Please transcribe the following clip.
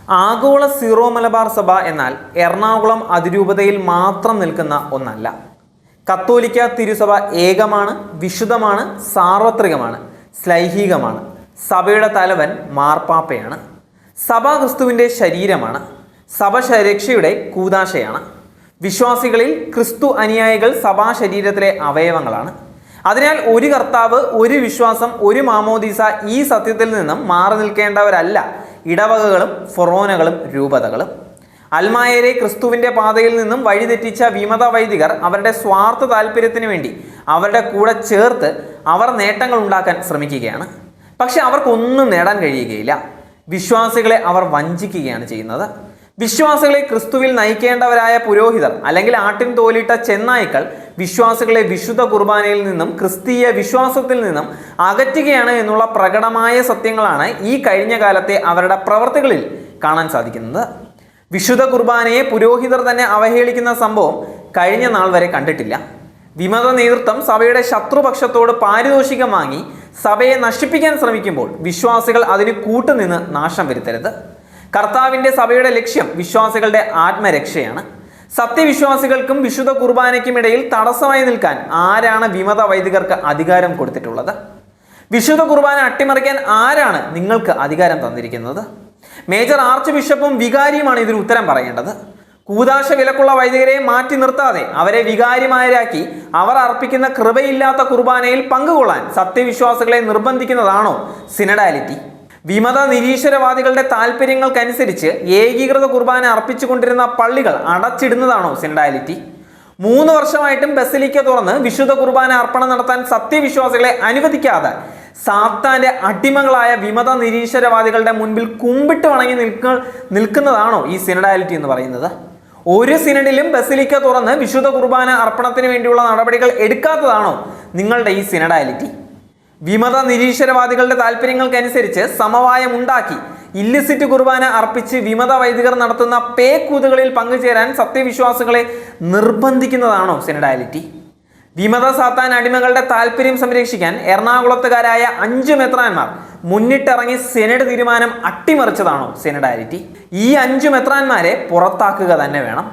ആഗോള സീറോ മലബാർ സഭ എന്നാൽ എറണാകുളം അതിരൂപതയിൽ മാത്രം നിൽക്കുന്ന ഒന്നല്ല. കത്തോലിക്ക തിരുസഭ ഏകമാണ്, വിശുദ്ധമാണ്, സാർവത്രികമാണ്, ശ്ലൈഹികമാണ്. സഭയുടെ തലവൻ മാർപ്പാപ്പയാണ്. സഭ ക്രിസ്തുവിൻ്റെ ശരീരമാണ്. സഭ രക്ഷയുടെ കൂദാശയാണ്. വിശ്വാസികളിൽ ക്രിസ്തു അനുയായികൾ സഭാ ശരീരത്തിലെ അവയവങ്ങളാണ്. അതിനാൽ ഒരു കർത്താവ്, ഒരു വിശ്വാസം, ഒരു മാമോദീസ, ഈ സത്യത്തിൽ നിന്നും മാറി നിൽക്കേണ്ടവരല്ല ഇടവകകളും ഫൊറോനകളും രൂപതകളും. അൽമായരെ ക്രിസ്തുവിൻ്റെ പാതയിൽ നിന്നും വഴിതെറ്റിച്ച വിമത വൈദികർ അവരുടെ സ്വാർത്ഥ താല്പര്യത്തിന് വേണ്ടി അവരുടെ കൂടെ ചേർത്ത് അവർ നേട്ടങ്ങൾ ഉണ്ടാക്കാൻ ശ്രമിക്കുകയാണ്. പക്ഷെ അവർക്കൊന്നും നേടാൻ കഴിയുകയില്ല. വിശ്വാസികളെ അവർ വഞ്ചിക്കുകയാണ് ചെയ്യുന്നത്. വിശ്വാസികളെ ക്രിസ്തുവിൽ നയിക്കേണ്ടവരായ പുരോഹിതർ അല്ലെങ്കിൽ ആട്ടിൻ തോലിട്ട ചെന്നായ്ക്കൾ വിശ്വാസികളെ വിശുദ്ധ കുർബാനയിൽ നിന്നും ക്രിസ്തീയ വിശ്വാസത്തിൽ നിന്നും അകറ്റുകയാണ് എന്നുള്ള പ്രകടമായ സത്യങ്ങളാണ് ഈ കഴിഞ്ഞ കാലത്തെ അവരുടെ പ്രവർത്തികളിൽ കാണാൻ സാധിക്കുന്നത്. വിശുദ്ധ കുർബാനയെ പുരോഹിതർ തന്നെ അവഹേളിക്കുന്ന സംഭവം കഴിഞ്ഞ നാൾ വരെ കണ്ടിട്ടില്ല. വിമത നേതൃത്വം സഭയുടെ ശത്രുപക്ഷത്തോട് പാരിതോഷികം വാങ്ങി സഭയെ നശിപ്പിക്കാൻ ശ്രമിക്കുമ്പോൾ വിശ്വാസികൾ അതിന് കൂട്ടുനിന്ന് നാശം വരുത്തരുത്. കർത്താവിൻ്റെ സഭയുടെ ലക്ഷ്യം വിശ്വാസികളുടെ ആത്മരക്ഷയാണ്. സത്യവിശ്വാസികൾക്കും വിശുദ്ധ കുർബാനയ്ക്കും ഇടയിൽ തടസ്സമായി നിൽക്കാൻ ആരാണ് വിമത വൈദികർക്ക് അധികാരം കൊടുത്തിട്ടുള്ളത്? വിശുദ്ധ കുർബാന അട്ടിമറിക്കാൻ ആരാണ് നിങ്ങൾക്ക് അധികാരം തന്നിരിക്കുന്നത്? മേജർ ആർച്ച് ബിഷപ്പും വികാരിയുമാണ് ഇതിന് ഉത്തരം പറയേണ്ടത്. കൂദാശ വിലക്കുള്ള വൈദികരെ മാറ്റി നിർത്താതെ അവരെ വികാരിമാരാക്കി അവർ അർപ്പിക്കുന്ന കൃപയില്ലാത്ത കുർബാനയിൽ പങ്കുകൊള്ളാൻ സത്യവിശ്വാസികളെ നിർബന്ധിക്കുന്നതാണോ സിനഡാലിറ്റി? വിമത നിരീശ്വരവാദികളുടെ താല്പര്യങ്ങൾക്കനുസരിച്ച് ഏകീകൃത കുർബാന അർപ്പിച്ചുകൊണ്ടിരുന്ന പള്ളികൾ അടച്ചിടുന്നതാണോ സിനഡാലിറ്റി? 3 വർഷമായിട്ടും ബസലിക്ക തുറന്ന് വിശുദ്ധ കുർബാന അർപ്പണം നടത്താൻ സത്യവിശ്വാസികളെ അനുവദിക്കാതെ സാത്താന്റെ അടിമകളായ വിമത നിരീശ്വരവാദികളുടെ മുൻപിൽ കുമ്പിട്ട് വണങ്ങി നിൽക്കുന്നതാണോ ഈ സിനഡാലിറ്റി എന്ന് പറയുന്നത്? ഒരു സിനഡിലും ബസലിക്ക തുറന്ന് വിശുദ്ധ കുർബാന അർപ്പണത്തിന് വേണ്ടിയുള്ള നടപടികൾ എടുക്കാത്തതാണോ നിങ്ങളുടെ ഈ സിനഡാലിറ്റി? വിമത നിരീശ്വരവാദികളുടെ താല്പര്യങ്ങൾക്കനുസരിച്ച് സമവായം ഉണ്ടാക്കി ഇല്ലിസിറ്റ് കുർബാന അർപ്പിച്ച് വിമത വൈദികർ നടത്തുന്ന പേക്കൂതുകളിൽ പങ്കുചേരാൻ സത്യവിശ്വാസികളെ നിർബന്ധിക്കുന്നതാണോ സിനഡാലിറ്റി? വിമത സാത്താൻ അടിമകളുടെ താല്പര്യം സംരക്ഷിക്കാൻ എറണാകുളത്തുകാരായ 5 മെത്രാന്മാർ മുന്നിട്ടിറങ്ങി സെനഡ് തീരുമാനം അട്ടിമറിച്ചതാണോ സിനഡാലിറ്റി? ഈ 5 മെത്രാന്മാരെ പുറത്താക്കുക തന്നെ വേണം.